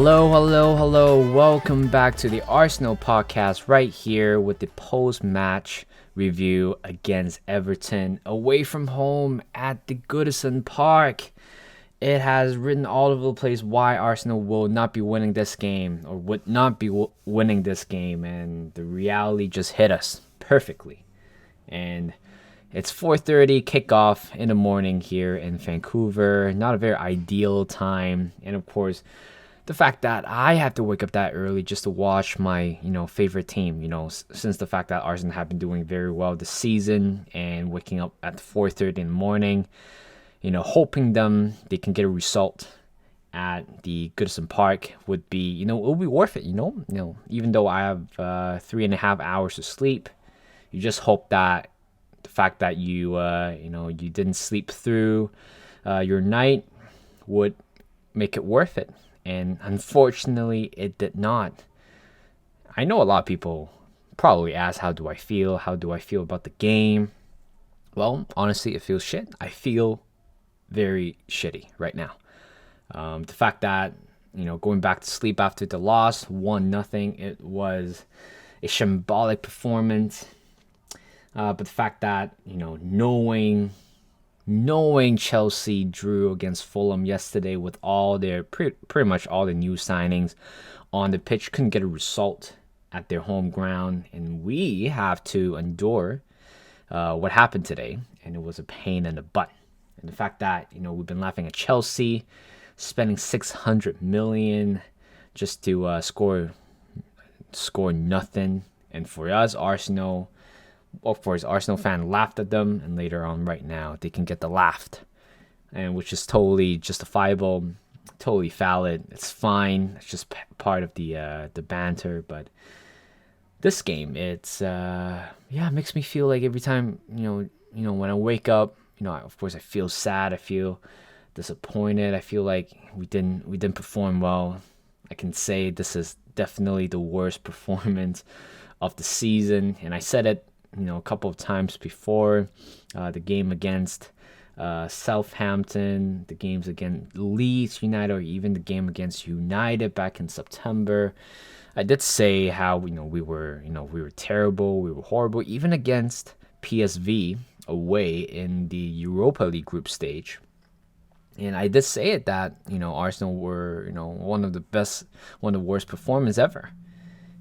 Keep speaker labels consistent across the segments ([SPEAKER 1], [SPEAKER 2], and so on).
[SPEAKER 1] Hello. Welcome back to the Arsenal podcast right here with the post-match review against Everton away from home at the Goodison Park. It has written all over the place why Arsenal will not be winning this game or would not be winning this game, and the reality just hit us perfectly. And it's 4:30 kickoff in the morning here in Vancouver. Not a very ideal time, and of course, the fact that I have to wake up that early just to watch my, favorite team, since the fact that Arsenal have been doing very well this season and waking up at 4:30 in the morning, hoping they can get a result at the Goodison Park would be, it will be worth it, even though I have 3.5 hours of sleep, you just hope that the fact that you didn't sleep through your night would make it worth it. And unfortunately, it did not. I know a lot of people probably ask, how do I feel? How do I feel about the game? Well, honestly, it feels shit. I feel very shitty right now. The fact that, going back to sleep after the loss, 1-0, it was a shambolic performance. But the fact that, knowing Chelsea drew against Fulham yesterday with all their pretty much all the new signings on the pitch, couldn't get a result at their home ground, and we have to endure what happened today, and it was a pain in the butt. And the fact that we've been laughing at Chelsea spending 600 million just to score nothing, and for us, Arsenal. Of course, Arsenal fan laughed at them, and later on, right now, they can get the laughed, and which is totally justifiable, totally valid. It's fine. It's just part of the banter. But this game, it makes me feel like every time when I wake up, of course I feel sad. I feel disappointed. I feel like we didn't perform well. I can say this is definitely the worst performance of the season, and I said it a couple of times before. The game against Southampton, the games against Leeds United, or even the game against United back in September. I did say how we were terrible, we were horrible, even against PSV away in the Europa League group stage. And I did say it that Arsenal were one of the worst performances ever.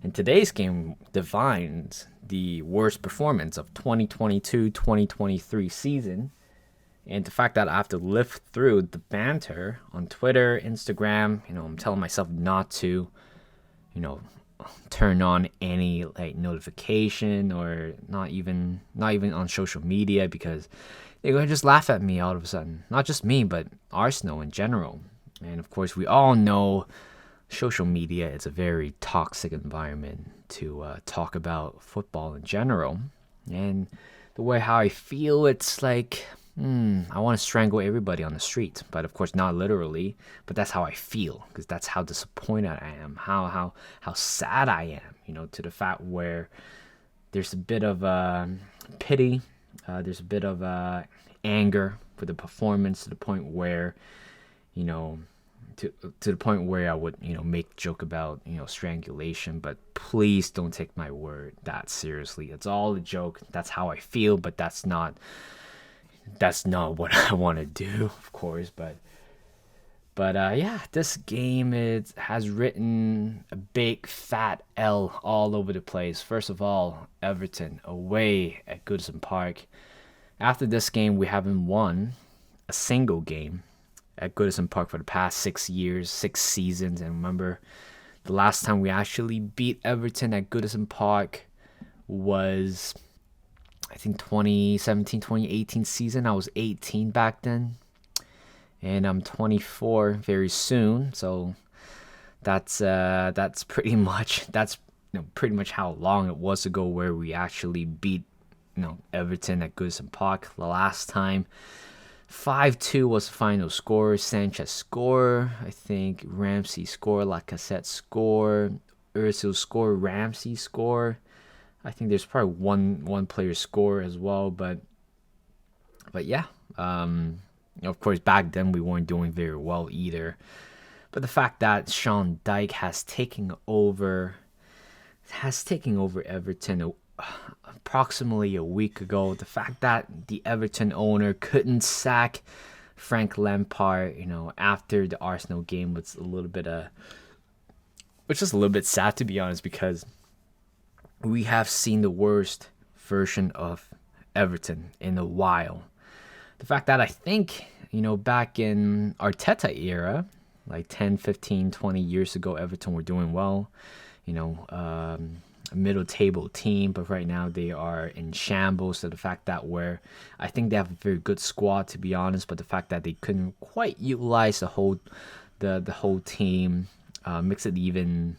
[SPEAKER 1] And today's game defines the worst performance of 2022-2023 season. And the fact that I have to live through the banter on Twitter, Instagram, I'm telling myself not to, turn on any notification, or not even on social media, because they're going to just laugh at me all of a sudden. Not just me, but Arsenal in general. And of course, we all know social media is a very toxic environment to talk about football in general. And the way how I feel, it's like I want to strangle everybody on the street, but of course not literally, but that's how I feel, because that's how disappointed I am, how sad I am, to the fact where there's a bit of pity, there's a bit of anger for the performance, to the point where to the point where I would make joke about strangulation. But please don't take my word that seriously. It's all a joke. That's how I feel, but that's not what I want to do, of course. But this game has written a big fat L all over the place. First of all, Everton away at Goodison Park. After this game, we haven't won a single game at Goodison Park for the past 6 years, 6 seasons. And remember, the last time we actually beat Everton at Goodison Park was, I think, 2017, 2018 season. I was 18 back then, and I'm 24 very soon. So that's pretty much pretty much how long it was ago where we actually beat Everton at Goodison Park the last time. 5-2 was the final score. Sanchez score, I think. Ramsey score. Lacazette score. Özil score. Ramsey score. I think there's probably one player score as well. But yeah. Of course, back then we weren't doing very well either. But the fact that Sean Dyche has taken over Everton approximately a week ago. The fact that the Everton owner couldn't sack Frank Lampard, after the Arsenal game was just a little bit sad, to be honest, because we have seen the worst version of Everton in a while. The fact that I think, back in Arteta era, like 10, 15, 20 years ago, Everton were doing well, a middle table team, but right now they are in shambles. So the fact that I think they have a very good squad, to be honest, but the fact that they couldn't quite utilize the whole team makes it even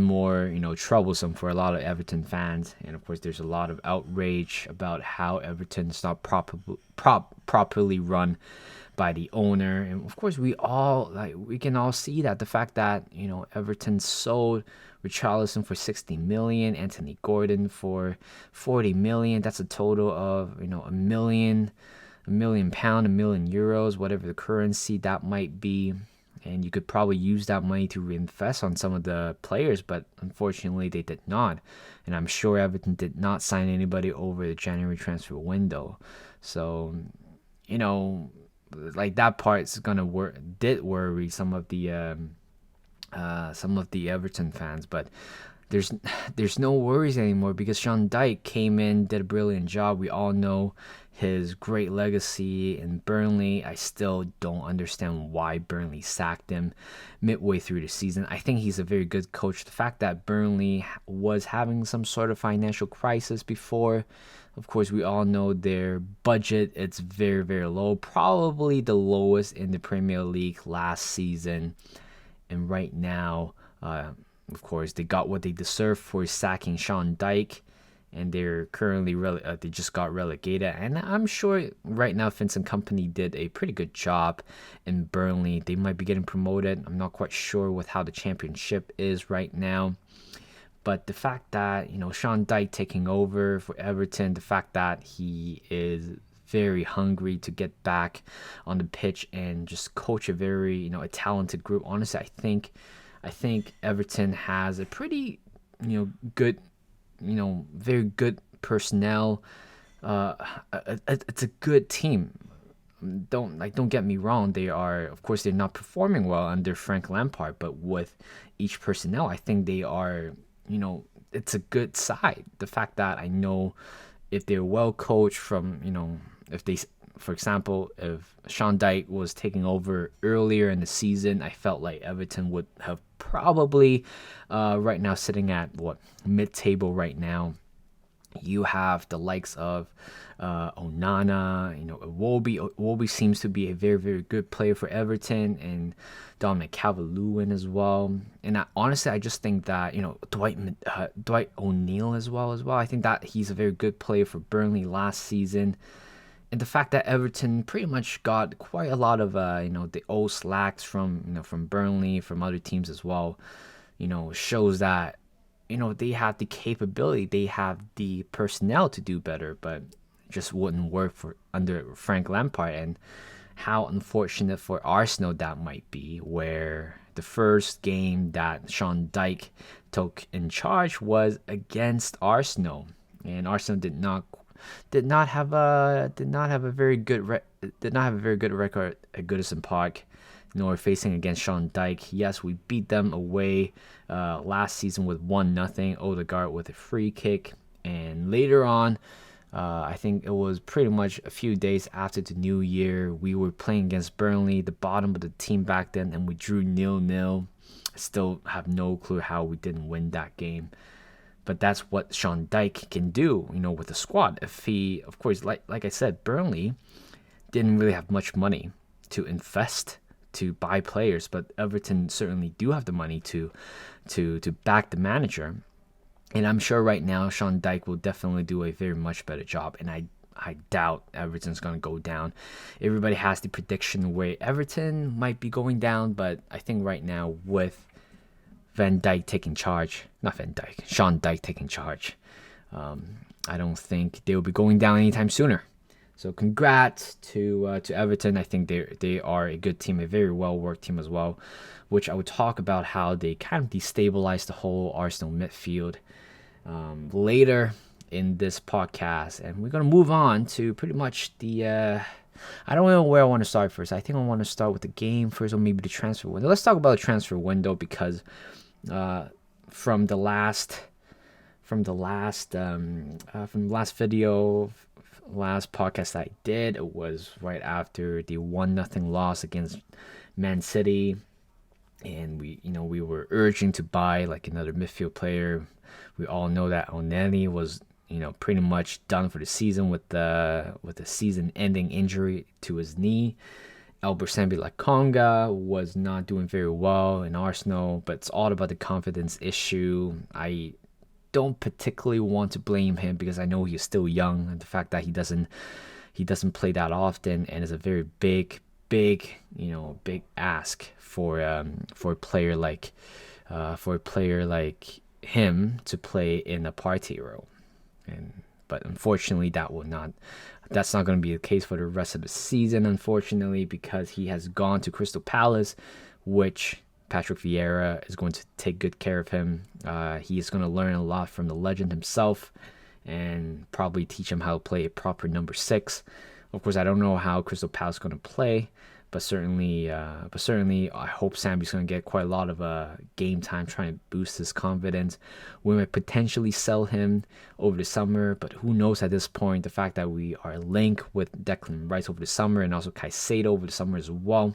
[SPEAKER 1] more troublesome for a lot of Everton fans. And of course there's a lot of outrage about how Everton's not properly run by the owner. And of course we can all see that the fact that Everton sold Richarlison for 60 million, Anthony Gordon for 40 million. That's a total of a million pound, a million euros, whatever the currency that might be. And you could probably use that money to reinvest on some of the players, but unfortunately they did not. And I'm sure Everton did not sign anybody over the January transfer window. So, like that part's did worry some of the Everton fans, but there's no worries anymore because Sean Dyche came in, did a brilliant job. We all know his great legacy in Burnley. I still don't understand why Burnley sacked him midway through the season. I think he's a very good coach. The fact that Burnley was having some sort of financial crisis before, of course, we all know their budget, it's very, very low. Probably the lowest in the Premier League last season. And right now, of course, they got what they deserved for sacking Sean Dyche. And they're currently they just got relegated, and I'm sure right now Vincent Kompany did a pretty good job in Burnley. They might be getting promoted. I'm not quite sure with how the championship is right now, but the fact that Sean Dyche taking over for Everton, the fact that he is very hungry to get back on the pitch and just coach a very a talented group. Honestly, I think Everton has a pretty good. Very good personnel. It's a good team. Don't get me wrong. Of course, they're not performing well under Frank Lampard, but with each personnel, I think they are. It's a good side. The fact that I know if they're well coached if they, for example, if Sean Dyche was taking over earlier in the season, I felt like Everton would have probably right now sitting at mid-table right now. You have the likes of Onana, Iwobi. Iwobi seems to be a very, very good player for Everton, and Dominic Calvert-Lewin as well. And honestly, I just think that Dwight O'Neil as well. I think that he's a very good player for Burnley last season. And the fact that Everton pretty much got quite a lot of the old slacks from Burnley, from other teams as well, shows that they have the capability, they have the personnel to do better, but it just wouldn't work under Frank Lampard. And how unfortunate for Arsenal that might be, where the first game that Sean Dyche took in charge was against Arsenal, and Arsenal did not have a very good record at Goodison Park, nor facing against Sean Dyche. Yes, we beat them away last season with 1-0. Odegaard with a free kick, and later on, I think it was pretty much a few days after the New Year, we were playing against Burnley, the bottom of the team back then, and we drew 0-0. I still have no clue how we didn't win that game. But that's what Sean Dyche can do, with the squad. If he, of course, like I said, Burnley didn't really have much money to invest to buy players, but Everton certainly do have the money to back the manager. And I'm sure right now Sean Dyche will definitely do a very much better job. And I doubt Everton's going to go down. Everybody has the prediction where Everton might be going down, but I think right now with Sean Dyche taking charge, I don't think they will be going down anytime sooner. So congrats to Everton. I think they are a good team, a very well worked team as well, which I would talk about how they kind of destabilized the whole Arsenal midfield later in this podcast, and we're gonna move on to pretty much the. I don't know where I want to start first. I think I want to start with the game first, or maybe the transfer window. Let's talk about the transfer window because from the last video, last podcast I did, it was right after the 1-0 loss against Man City, and we were urging to buy like another midfield player. We all know that Oneni was pretty much done for the season with the season-ending injury to his knee. Albert Sambi Lakonga was not doing very well in Arsenal, but it's all about the confidence issue. I don't particularly want to blame him because I know he's still young, and the fact that he doesn't play that often, and is a very big ask for a player like him to play in a party role. But unfortunately, that's not going to be the case for the rest of the season, unfortunately, because he has gone to Crystal Palace, which Patrick Vieira is going to take good care of him. He is going to learn a lot from the legend himself and probably teach him how to play a proper number 6. Of course, I don't know how Crystal Palace is going to play, but certainly I hope Sambi's going to get quite a lot of game time, trying to boost his confidence. We might potentially sell him over the summer, but who knows at this point. The fact that we are linked with Declan Rice over the summer and also Caicedo over the summer as well,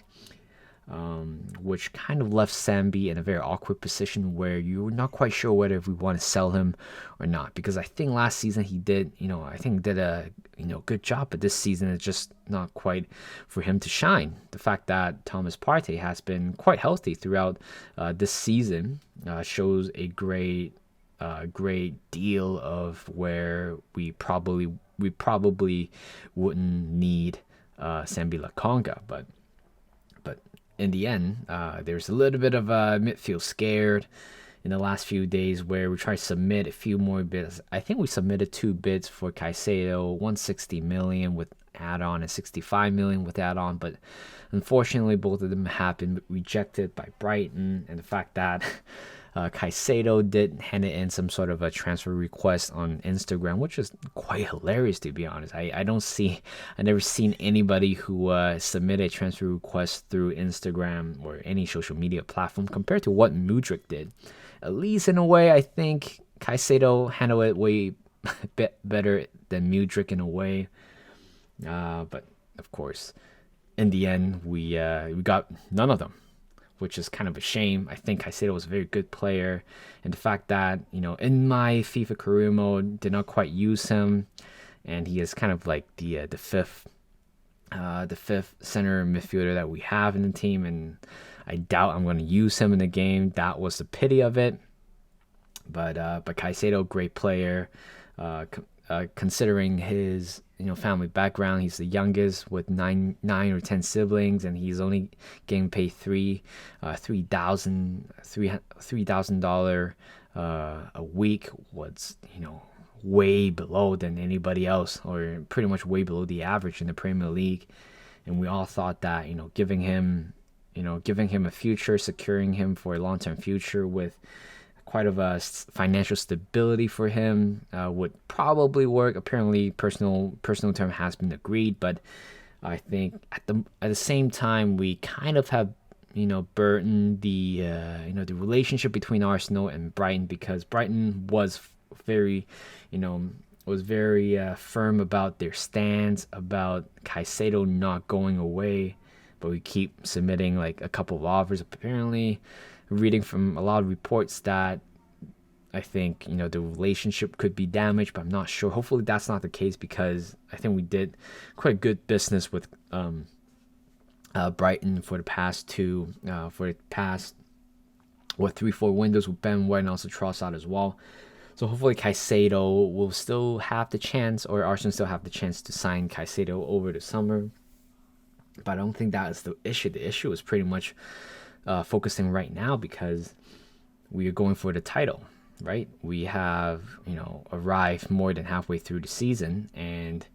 [SPEAKER 1] which kind of left Sambi in a very awkward position where you're not quite sure whether if we want to sell him or not. Because I think last season he did a good job, but this season it's just not quite for him to shine. The fact that Thomas Partey has been quite healthy throughout this season shows a great deal of where we probably wouldn't need Sambi Lakonga, but in the end, there's a little bit of a midfield scared in the last few days where we tried to submit a few more bids. I think we submitted 2 bids for Caicedo, 160 million with add-on and 65 million with add-on, but unfortunately both of them have been rejected by Brighton, and the fact that Caicedo did hand in some sort of a transfer request on Instagram, which is quite hilarious, to be honest. I never seen anybody who submitted a transfer request through Instagram or any social media platform compared to what Mudryk did. At least in a way, I think Caicedo handled it way better than Mudryk in a way. But of course, in the end, we got none of them, which is kind of a shame. I think Caicedo was a very good player, and the fact that in my FIFA career mode did not quite use him, and he is kind of like the fifth center midfielder that we have in the team, and I doubt I'm going to use him in the game. That was the pity of it. But Caicedo, great player. Considering his family background, he's the youngest with nine or 10 siblings, and he's only getting paid $3,000 a week. What's way below than anybody else, or pretty much way below the average in the Premier League. And we all thought that giving him a future, securing him for a long-term future with quite of a financial stability for him would probably work. Apparently, personal term has been agreed, but I think at the same time we kind of have burdened the relationship between Arsenal and Brighton, because Brighton was very firm about their stance about Caicedo not going away, but we keep submitting like a couple of offers. Apparently, reading from a lot of reports that I think the relationship could be damaged, but I'm not sure. Hopefully that's not the case, because I think we did quite good business with Brighton for the past 3-4 windows with Ben White and also Trossard as well. So hopefully Caicedo will still have the chance, or Arsenal still have the chance to sign Caicedo over the summer. But I don't think that is the issue. The issue is pretty much focusing right now, because we are going for the title, right? We have arrived more than halfway through the season, and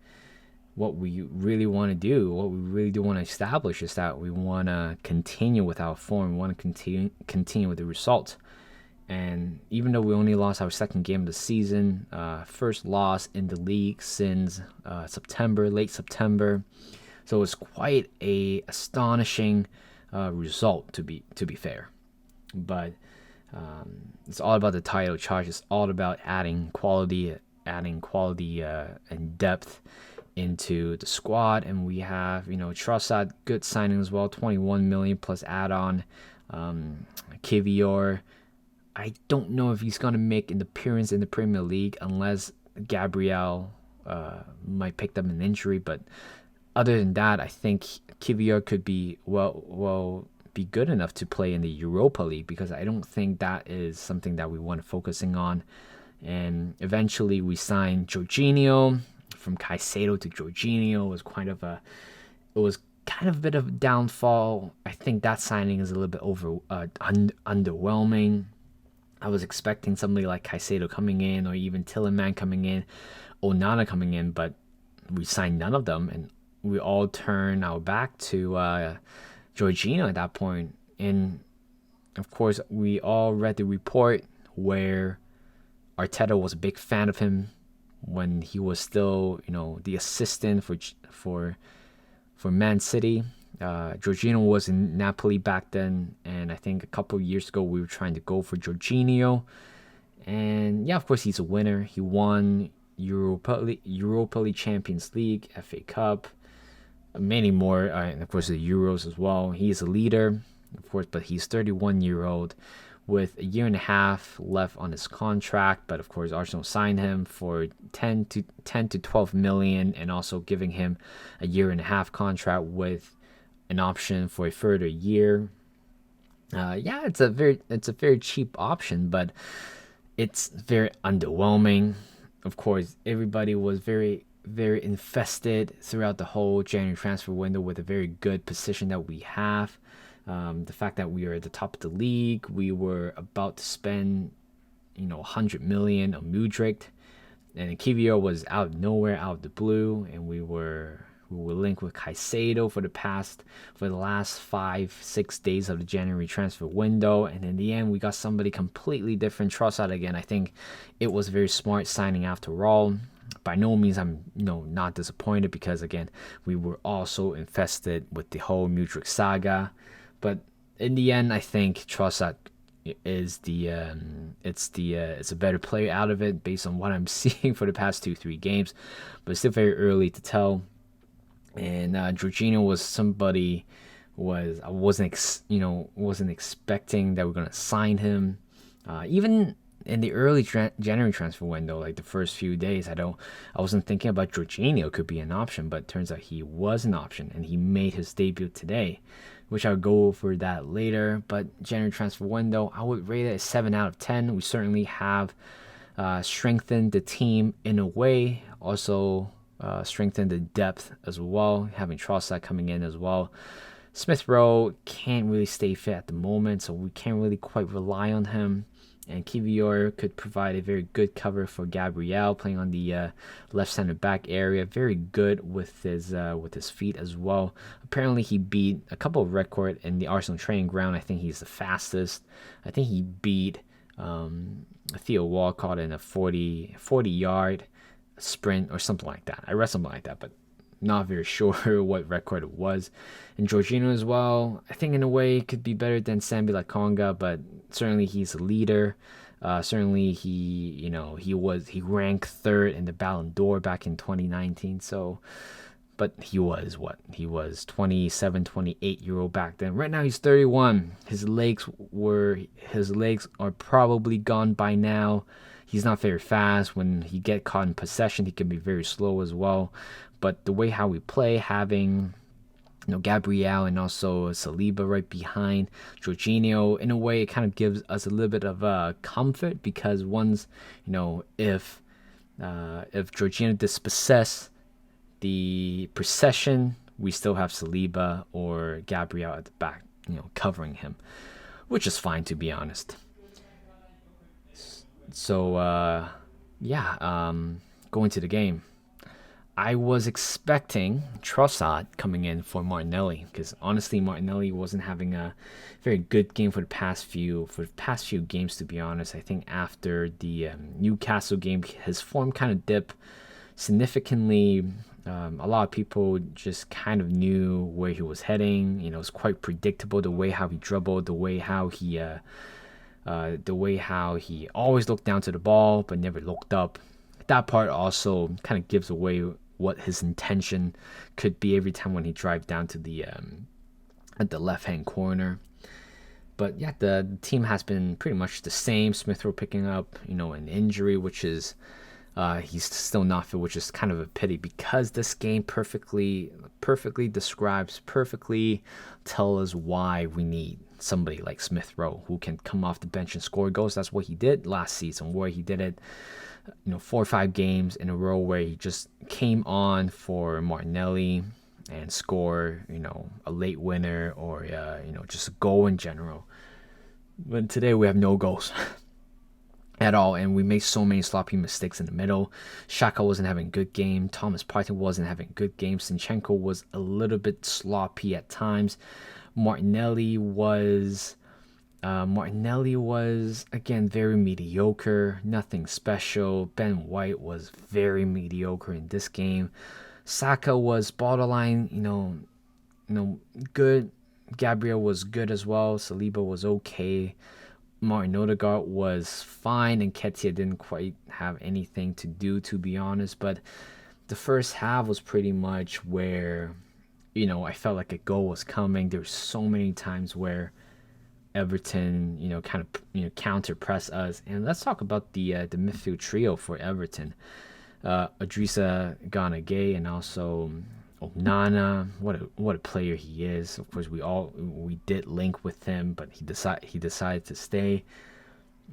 [SPEAKER 1] what we really want to do, what we really do want to establish is that we want to continue with our form, we want to continue with the result. And even though we only lost our second game of the season, first loss in the league since late September, so it's quite a astonishing result to be fair. But it's all about the title charge. It's all about adding quality and depth into the squad. And we have, Trossard, good signing as well, 21 million plus add-on. Kivior, I don't know if he's gonna make an appearance in the Premier League unless Gabriel might pick up an injury. But other than that, I think Kivior could be be good enough to play in the Europa League, because I don't think that is something that we want focusing on. And eventually we signed Jorginho. From Caicedo to Jorginho was kind of a bit of a downfall. I think that signing is a little bit underwhelming. I was expecting somebody like Caicedo coming in, or even Tielemans coming in, Onana coming in, but we signed none of them, and we all turned our back to Jorginho at that point. And of course, we all read the report where Arteta was a big fan of him when he was still, the assistant for Man City. Jorginho was in Napoli back then, and I think a couple of years ago we were trying to go for Jorginho. And yeah, of course he's a winner. He won Europa League, Champions League, FA Cup, many more, and of course the Euros as well. He's a leader, of course, but he's 31-year-old with a year and a half left on his contract. But of course Arsenal signed him for 10 to 12 million, and also giving him a year and a half contract with an option for a further year. It's a very cheap option, but it's very underwhelming. Of course, everybody was very, very infested throughout the whole January transfer window with a very good position that we have. The fact that we are at the top of the league, we were about to spend, 100 million on Mudryk, and Kivior was out of nowhere, out of the blue, and we were linked with Caicedo for the last 5-6 days of the January transfer window, and in the end we got somebody completely different, Trossard again. I think it was a very smart signing after all. By no means I'm not disappointed, because again we were also infested with the whole Mudryk saga. But in the end, I think Trossard is it's a better player out of it based on what I'm seeing for the past 2-3 games, but it's still very early to tell. And Jorginho was somebody I wasn't expecting that we're gonna sign him. Even in the early January transfer window, like the first few days, I wasn't thinking about Jorginho could be an option, but it turns out he was an option, and he made his debut today, which I'll go over that later. But January transfer window, I would rate it a 7 out of 10. We certainly have strengthened the team in a way, also strengthened the depth as well, having Trossard coming in as well. Smith Rowe can't really stay fit at the moment, so we can't really quite rely on him. And Kivior could provide a very good cover for Gabriel, playing on the left center back area. Very good with his feet as well. Apparently, he beat a couple of records in the Arsenal training ground. I think he's the fastest. I think he beat Theo Walcott in a 40-yard sprint or something like that. I read something like that, but not very sure what record it was. And Jorginho as well, I think in a way could be better than Sambi Lakonga, but certainly he's a leader. Certainly he ranked third in the Ballon d'Or back in 2019. So, but he was 27, 28-year-old back then. Right now he's 31. His legs are probably gone by now. He's not very fast. When he get caught in possession, he can be very slow as well. But the way how we play, having Gabriel and also Saliba right behind Jorginho, in a way, it kind of gives us a little bit of comfort, because once if Jorginho dispossess the possession, we still have Saliba or Gabriel at the back, covering him, which is fine, to be honest. So going to the game, I was expecting Trossard coming in for Martinelli because honestly, Martinelli wasn't having a very good game for the past few games. To be honest, I think after the Newcastle game, his form kind of dipped significantly. A lot of people just kind of knew where he was heading. It was quite predictable the way how he dribbled, the way how he always looked down to the ball but never looked up. That part also kind of gives away what his intention could be every time when he drives down to the at the left hand corner. But yeah, the team has been pretty much the same. Smith Rowe picking up, an injury, which is he's still not fit, which is kind of a pity because this game perfectly describes, perfectly tell us why we need somebody like Smith Rowe who can come off the bench and score goals. That's what he did last season, where he did it 4 or 5 games in a row where he just came on for Martinelli and score, a late winner or, just a goal in general. But today we have no goals at all, and we made so many sloppy mistakes in the middle. Xhaka wasn't having a good game. Thomas Partey wasn't having a good game. Zinchenko was a little bit sloppy at times. Martinelli was again very mediocre, nothing special. Ben White was very mediocre in this game. Saka was borderline, good. Gabriel was good as well. Saliba was okay. Martin Odegaard was fine, and Ketia didn't quite have anything to do, to be honest. But the first half was pretty much where, I felt like a goal was coming. There were so many times where Everton, kind of, counter press us. And let's talk about the midfield trio for Everton. Idrissa Gana Gueye and also Onana. What a player he is. Of course, we did link with him, but he decided to stay.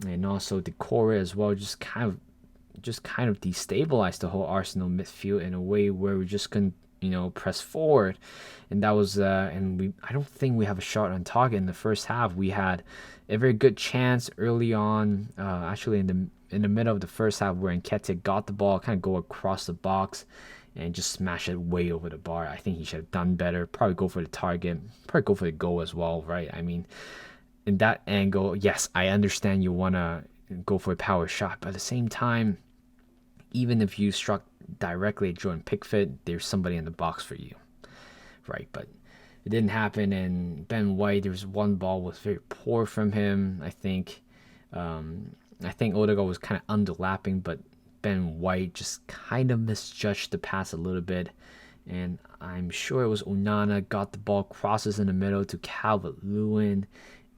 [SPEAKER 1] And also Decore as well, just kind of destabilized the whole Arsenal midfield in a way where we just couldn't press forward. And that was I don't think we have a shot on target in the first half. We had a very good chance early on, actually in the middle of the first half, where Nketiah got the ball, kind of go across the box and just smash it way over the bar. I think he should have done better. Probably go for the target, probably go for the goal as well, right? I mean, in that angle, yes, I understand you want to go for a power shot, but at the same time, even if you struck directly at Jordan Pickford, there's somebody in the box for you, right? But it didn't happen. And Ben White, there was one ball was very poor from him. I think Odegaard was kind of underlapping, but Ben White just kind of misjudged the pass a little bit. And I'm sure it was Onana got the ball, crosses in the middle to Calvert-Lewin,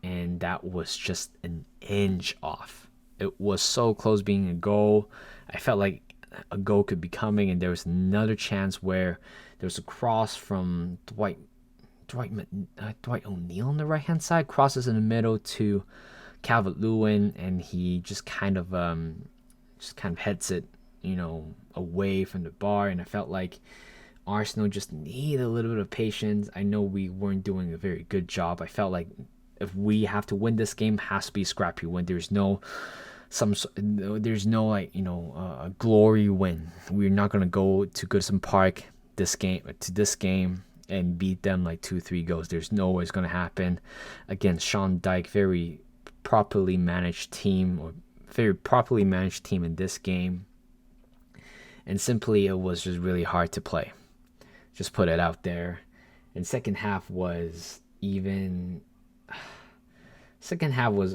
[SPEAKER 1] and that was just an inch off. It was so close being a goal. I felt like a goal could be coming, and there was another chance where there was a cross from Dwight O'Neil on the right hand side, crosses in the middle to Calvert-Lewin, and he just kind of heads it away from the bar. And I felt like Arsenal just need a little bit of patience. I know we weren't doing a very good job. I felt like if we have to win this game, it has to be a scrappy win. There's no a glory win. We're not gonna go to Goodison Park this game and beat them like 2-3 goals. There's no way it's gonna happen against Sean Dyche, very properly managed team in this game. And simply, it was just really hard to play. Just put it out there. And second half was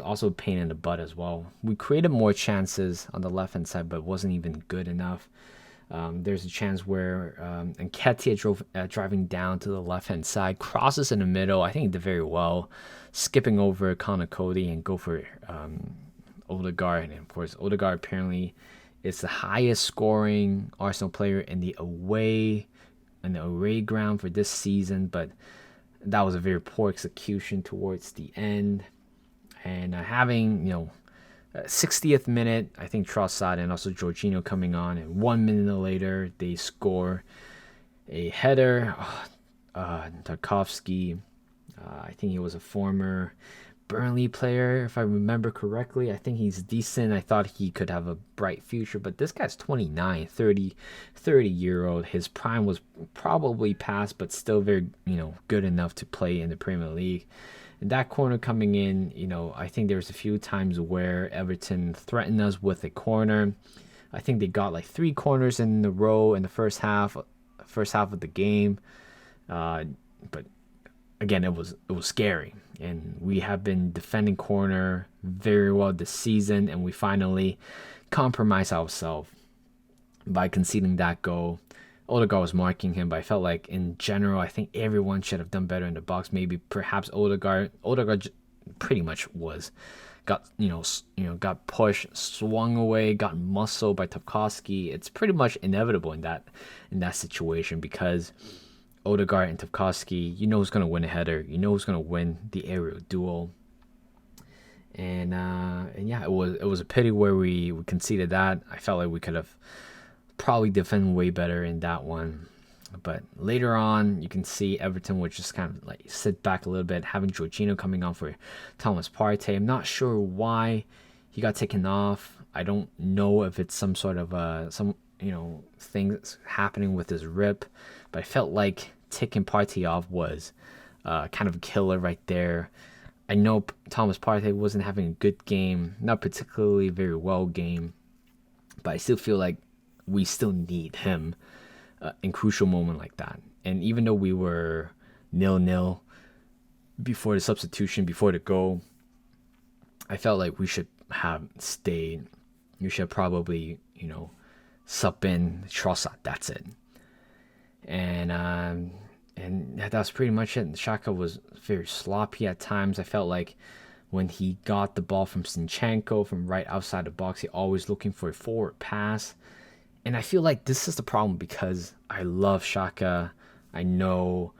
[SPEAKER 1] also a pain in the butt as well. We created more chances on the left-hand side, but it wasn't even good enough. There's a chance where Nketiah driving down to the left-hand side, crosses in the middle. I think he did very well, skipping over Connor Cody and go for Odegaard. And, of course, Odegaard apparently is the highest scoring Arsenal player in the away ground for this season, but that was a very poor execution towards the end. And having 60th minute, I think Trossard and also Jorginho coming on, and 1 minute later they score a header. Tarkovsky, I think he was a former Burnley player, if I remember correctly. I think he's decent. I thought he could have a bright future, but this guy's 29, 30 year old. His prime was probably past, but still very, good enough to play in the Premier League. And that corner coming in, I think there's a few times where Everton threatened us with a corner. I think they got like 3 corners in a row in the first half of the game. But again, it was scary, and we have been defending corner very well this season, and we finally compromised ourselves by conceding that goal. Odegaard was marking him, but I felt like in general, I think everyone should have done better in the box. Maybe perhaps Odegaard pretty much got pushed, swung away, got muscled by Tarkowski. It's pretty much inevitable in that situation, because Odegaard and Tarkowski, who's gonna win a header, who's gonna win the aerial duel. And yeah, it was a pity where we conceded that. I felt like we could have probably defended way better in that one. But later on, you can see Everton would just kind of like sit back a little bit, having Jorginho coming on for Thomas Partey. I'm not sure why he got taken off. I don't know if it's some sort of thing that's happening with his rib, but I felt like taking Partey off was kind of a killer right there. I know Thomas Partey wasn't having a good game, not particularly very well game, but I still feel like we still need him in crucial moment like that. And even though we were 0-0 before the substitution, before the goal, I felt like we should have stayed. We should probably, sub in Trossard. That's it. And that's pretty much it. Xhaka was very sloppy at times. I felt like when he got the ball from Zinchenko from right outside the box, he always looking for a forward pass. And I feel like this is the problem, because I love Xhaka. I know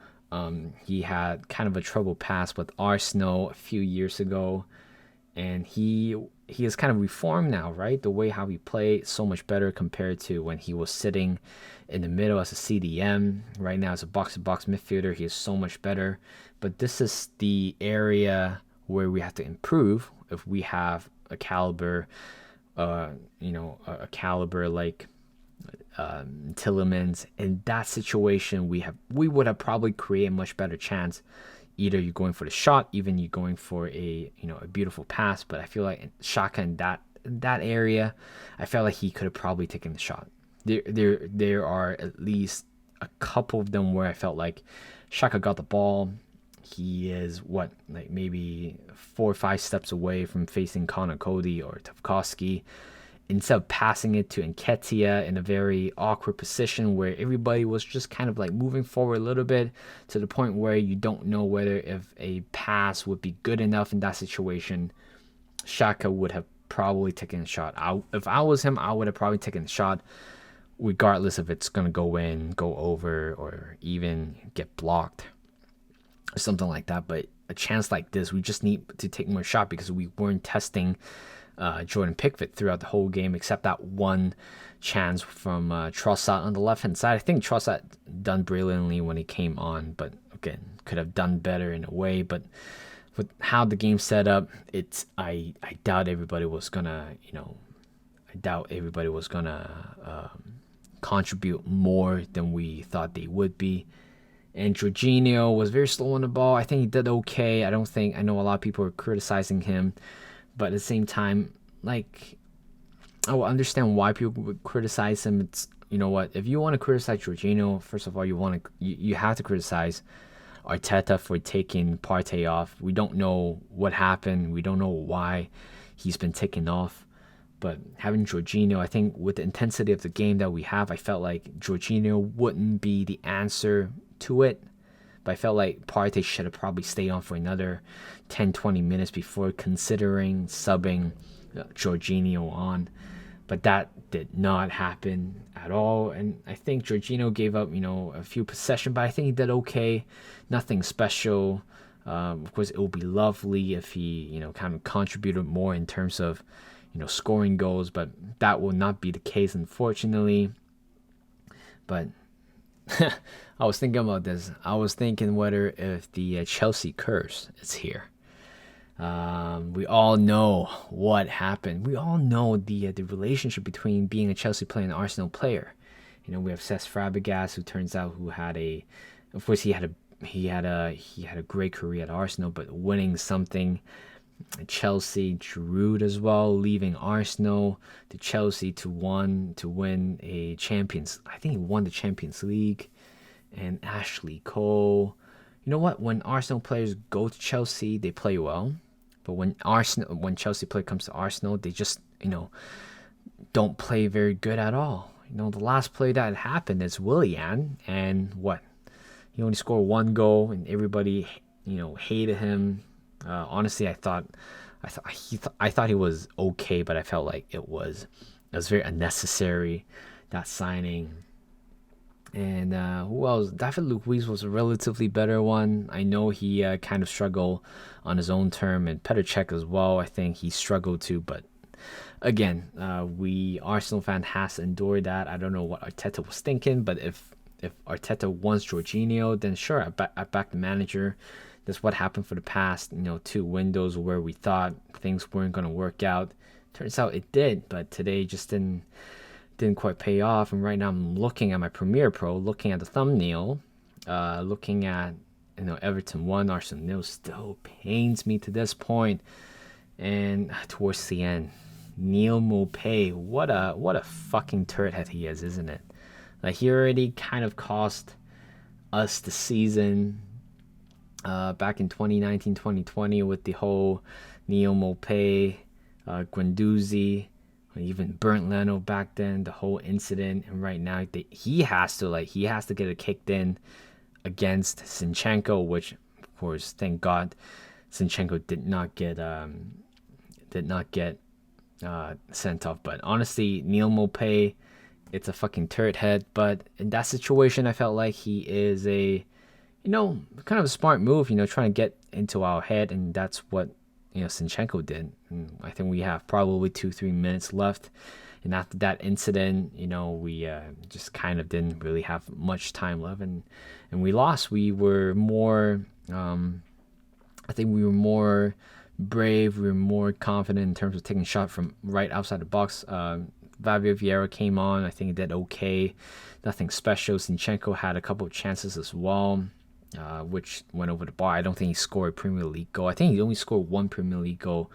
[SPEAKER 1] he had kind of a troubled past with Arsenal a few years ago, and he has kind of reformed now, right? The way how he played so much better compared to when he was sitting in the middle as a CDM. Right now as a box-to-box midfielder, he is so much better. But this is the area where we have to improve if we have a caliber, a caliber like Tillemans. In that situation, we would have probably created a much better chance. Either you're going for the shot, even you're going for a beautiful pass. But I feel like Xhaka in that area, I felt like he could have probably taken the shot. There are at least a couple of them where I felt like Xhaka got the ball. He is maybe 4 or 5 steps away from facing Connor Cody or Tarkowski. Instead of passing it to Nketiah in a very awkward position where everybody was just kind of like moving forward a little bit, to the point where you don't know whether if a pass would be good enough in that situation, Xhaka would have probably taken a shot. If I was him, I would have probably taken a shot, regardless if it's going to go in, go over, or even get blocked or something like that. But a chance like this, we just need to take more shot, because we weren't testing Jordan Pickford throughout the whole game, except that one chance from Trossard on the left-hand side. I think Trossard done brilliantly when he came on, but again, could have done better in a way. But with how the game set up, I doubt everybody was gonna, contribute more than we thought they would be. And Jorginho was very slow on the ball. I think he did okay. I know a lot of people are criticizing him, but at the same time, like, I will understand why people would criticize him. It's, if you want to criticize Jorginho, first of all, you have to criticize Arteta for taking Partey off. We don't know what happened. We don't know why he's been taken off. But having Jorginho, I think with the intensity of the game that we have, I felt like Jorginho wouldn't be the answer to it. But I felt like Partey should have probably stayed on for another 10-20 minutes before considering subbing Jorginho on. But that did not happen at all. And I think Jorginho gave up, a few possession, but I think he did okay. Nothing special. Of course, it would be lovely if he, kind of contributed more in terms of, scoring goals, but that will not be the case, unfortunately. But I was thinking about this. I was thinking whether if the Chelsea curse is here. We all know what happened. We all know the relationship between being a Chelsea player and an Arsenal player. We have Cesc Fabregas, who had a, of course, he had a great career at Arsenal, but winning something at Chelsea, Giroud as well, leaving Arsenal to Chelsea to win a Champions. I think he won the Champions League, and Ashley Cole. You know what? When Arsenal players go to Chelsea, they play well. But when Chelsea player comes to Arsenal, they just don't play very good at all. The last play that happened is Willian, and what? He only scored one goal, and everybody hated him. Honestly, I thought he was okay, but I felt like it was very unnecessary, that signing. And who else? David Luiz was a relatively better one. I know he kind of struggled on his own term, and Petr Cech as well. I think he struggled too, but again, we Arsenal fan has to endure that. I don't know what Arteta was thinking, but if Arteta wants Jorginho, then sure, I back the manager. That's what happened for the past 2 windows where we thought things weren't going to work out. Turns out it did, but today just didn't quite pay off. And right now I'm looking at my Premiere Pro, looking at the thumbnail, looking at Everton 1, Arsenal 0. Still pains me to this point. And towards the end, Neil Maupay, what a fucking turret head he is, isn't it? Like, he already kind of cost us the season back in 2019-2020 with the whole Neil Maupay, Guendouzi, even Bernd Leno back then, the whole incident. And right now he has to get it kicked in against Zinchenko, which of course, thank God, Zinchenko did not get sent off. But honestly, Neil Maupay, it's a fucking turret head. But in that situation, I felt like he is a kind of a smart move, trying to get into our head, and that's what Zinchenko did. And I think we have probably 2-3 minutes left, and after that incident, we just kind of didn't really have much time left, and we lost. We were more, I think we were more brave, we were more confident in terms of taking shot from right outside the box. Fabio Vieira came on. I think he did okay, nothing special. Zinchenko had a couple of chances as well, which went over the bar. I don't think he scored a Premier League goal. I think he only scored one Premier League goal,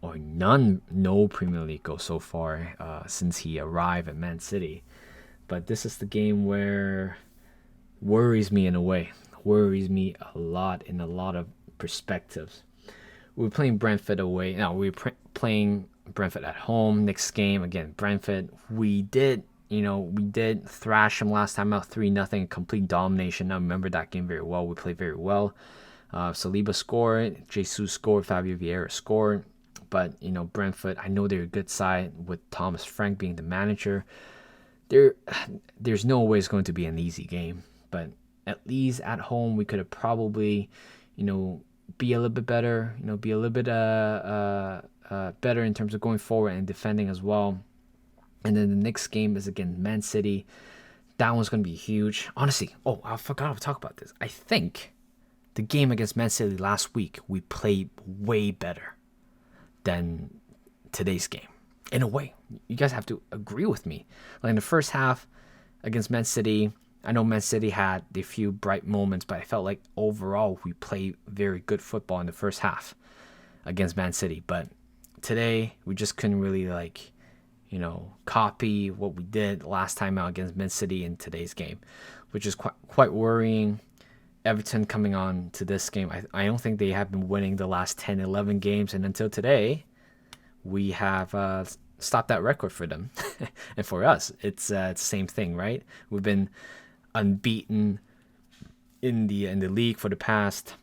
[SPEAKER 1] or no Premier League goal so far since he arrived at Man City. But this is the game where worries me in a way. Worries me a lot in a lot of perspectives. We were playing Brentford away. Now we were playing Brentford at home. Next game, again, Brentford. We did thrash them last time out 3-0, complete domination. I remember that game very well. We played very well. Saliba scored, Jesus scored, Fabio Vieira scored. But Brentford, I know they're a good side with Thomas Frank being the manager. There's no way it's going to be an easy game. But at least at home, we could have probably, be a little bit better. Be a little bit better in terms of going forward and defending as well. And then the next game is against Man City. That one's going to be huge. Honestly, I forgot to talk about this. I think the game against Man City last week, we played way better than today's game. In a way, you guys have to agree with me. Like in the first half against Man City, I know Man City had a few bright moments, but I felt like overall we played very good football in the first half against Man City. But today, we just couldn't really copy what we did last time out against Man City in today's game, which is quite worrying. Everton coming on to this game, I don't think they have been winning the last 10, 11 games, and until today, we have stopped that record for them. And for us, it's the same thing, right? We've been unbeaten in the league for the past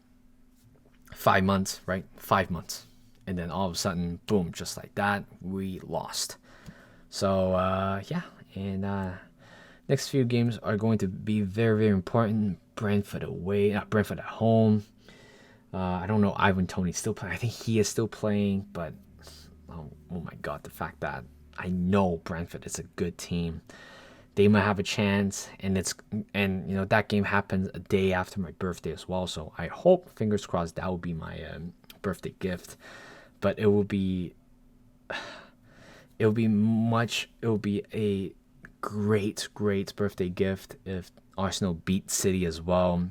[SPEAKER 1] 5 months, right? 5 months. And then all of a sudden, boom, just like that, we lost. So, next few games are going to be very, very important. Brentford away, not Brentford at home. I don't know, Ivan Toney's still playing. I think he is still playing, but oh my God, the fact that I know Brentford is a good team. They might have a chance, and that game happens a day after my birthday as well. So I hope, fingers crossed, that will be my birthday gift, but it will be a great birthday gift if Arsenal beat City as well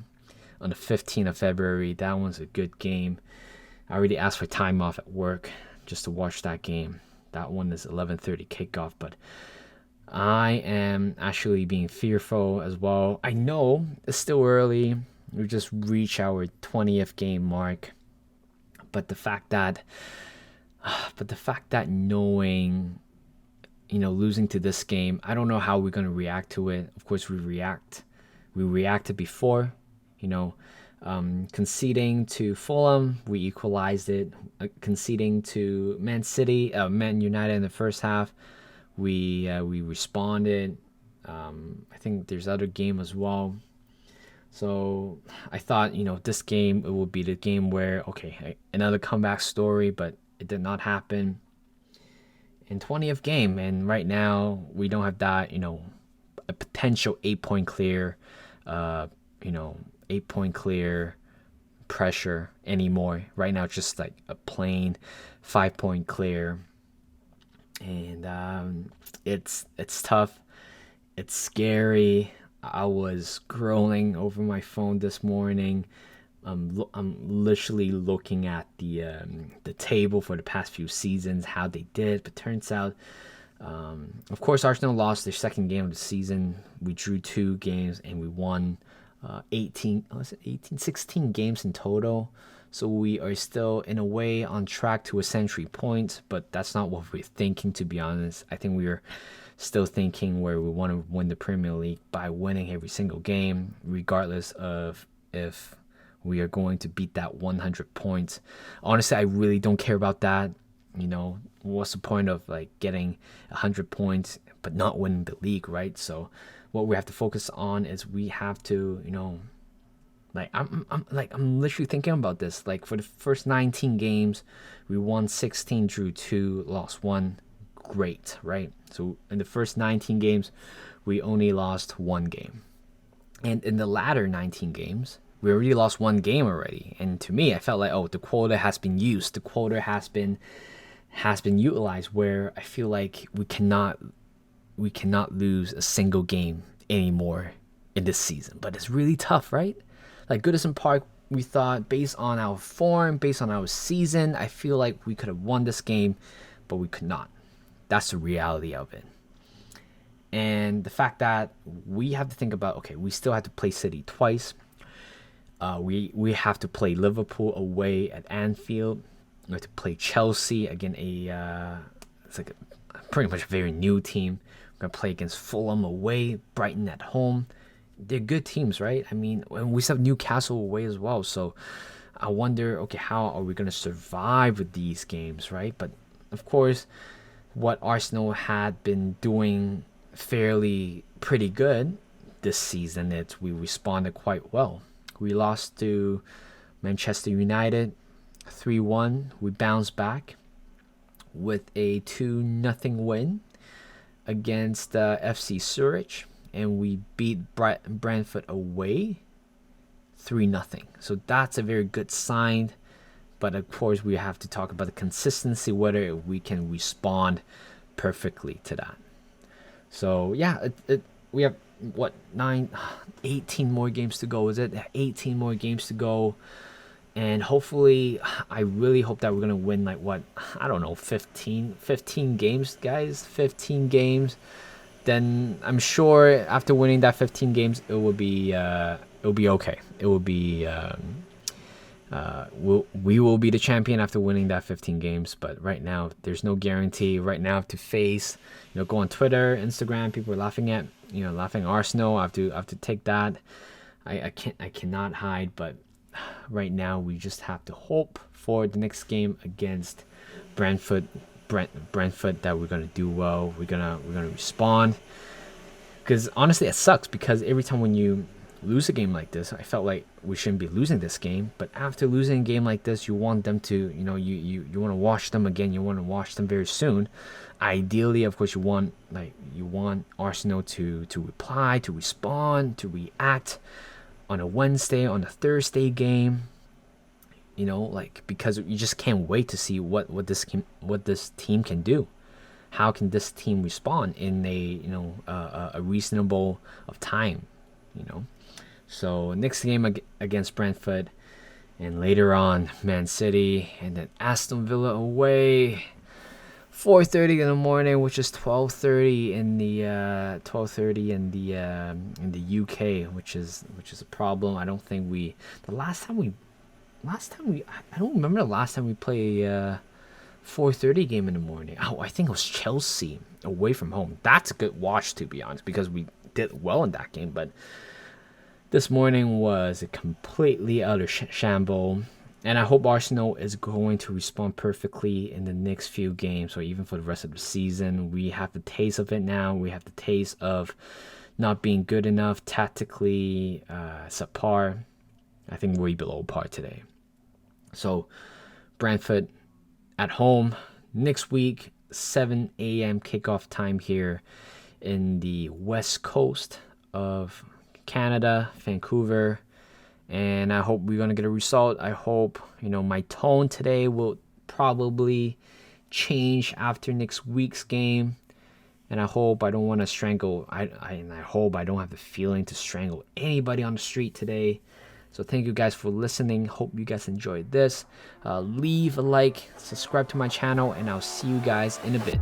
[SPEAKER 1] on the 15th of February. That one's a good game. I already asked for time off at work just to watch that game. That one is 11:30 kickoff, but I am actually being fearful as well. I know it's still early. We just reached our 20th game mark, but the fact that knowing, losing to this game, I don't know how we're gonna react to it. Of course, we reacted before, conceding to Fulham, we equalized it. Conceding to Man United in the first half, we responded. I think there's other game as well. So I thought, this game, it would be the game where, okay, another comeback story, but it did not happen in 20th game. And right now we don't have that, a potential 8-point clear, 8-point clear pressure anymore. Right now it's just like a plain 5-point clear. And it's tough. It's scary. I was scrolling over my phone this morning. I'm literally looking at the table for the past few seasons, how they did. But turns out, of course, Arsenal lost their second game of the season. We drew 2 games and we won 16 games in total. So we are still, in a way, on track to a century point. But that's not what we're thinking, to be honest. I think we are still thinking where we want to win the Premier League by winning every single game, regardless of if we are going to beat that 100 points. Honestly, I really don't care about that. What's the point of getting 100 points but not winning the league, right? So what we have to focus on is we have to, I'm literally thinking about this. For the first 19 games, we won 16, drew 2, lost 1. Great, right? So in the first 19 games, we only lost 1 game. And in the latter 19 games, we already lost 1 game already. And to me, I felt like, the quota has been used. The quota has been utilized, where I feel like we cannot lose a single game anymore in this season. But it's really tough, right? Goodison Park, we thought, based on our form, based on our season, I feel like we could have won this game, but we could not. That's the reality of it. And the fact that we have to think about, okay, we still have to play City twice. We have to play Liverpool away at Anfield. We have to play Chelsea again. It's pretty much a very new team. We're gonna play against Fulham away, Brighton at home. They're good teams, right? I mean, we still have Newcastle away as well. So I wonder, okay, how are we gonna survive with these games, right? But of course, what Arsenal had been doing fairly pretty good this season, we responded quite well. We lost to Manchester United 3-1. We bounced back with a 2-0 win against FC Zurich, and we beat Brentford away 3-0. So that's a very good sign. But of course, we have to talk about the consistency, whether we can respond perfectly to that. So yeah, we have 18 more games to go. Is it 18 more games to go? And hopefully, I really hope that we're gonna win 15 games, guys. 15 games. Then I'm sure after winning that 15 games, it will be okay. It will be. We will be the champion after winning that 15 games, but right now there's no guarantee. Right now I have to face, go on Twitter, Instagram, people are laughing at Arsenal. I have to take that. I cannot hide, but right now we just have to hope for the next game against Brentford that we're gonna do well. We're gonna respond, because honestly it sucks, because every time when you lose a game like this, I felt like we shouldn't be losing this game. But after losing a game like this, you want them to, you want to watch them again. You want to watch them very soon. Ideally, of course, you want Arsenal to reply, to respond, to react on a Wednesday, on a Thursday game. like because you just can't wait to see what this team can do. How can this team respond in a reasonable of time, you know? So next game against Brentford, and later on Man City, and then Aston Villa away. 4:30 in the morning, which is 12:30 in the UK, which is a problem. I don't think the last time we I don't remember the last time we played 4:30 game in the morning. Oh, I think it was Chelsea away from home. That's a good watch, to be honest, because we did well in that game. But this morning was a completely utter shamble. And I hope Arsenal is going to respond perfectly in the next few games, or even for the rest of the season. We have the taste of it now. We have the taste of not being good enough, tactically subpar. I think we're below par today. So Brentford at home next week, 7 a.m. kickoff time here in the west coast of Canada, Vancouver. And I hope we're going to get a result. I hope, my tone today will probably change after next week's game. And I hope I don't want to strangle. I hope I don't have the feeling to strangle anybody on the street today. So thank you guys for listening. Hope you guys enjoyed this. Leave a like, subscribe to my channel, and I'll see you guys in a bit.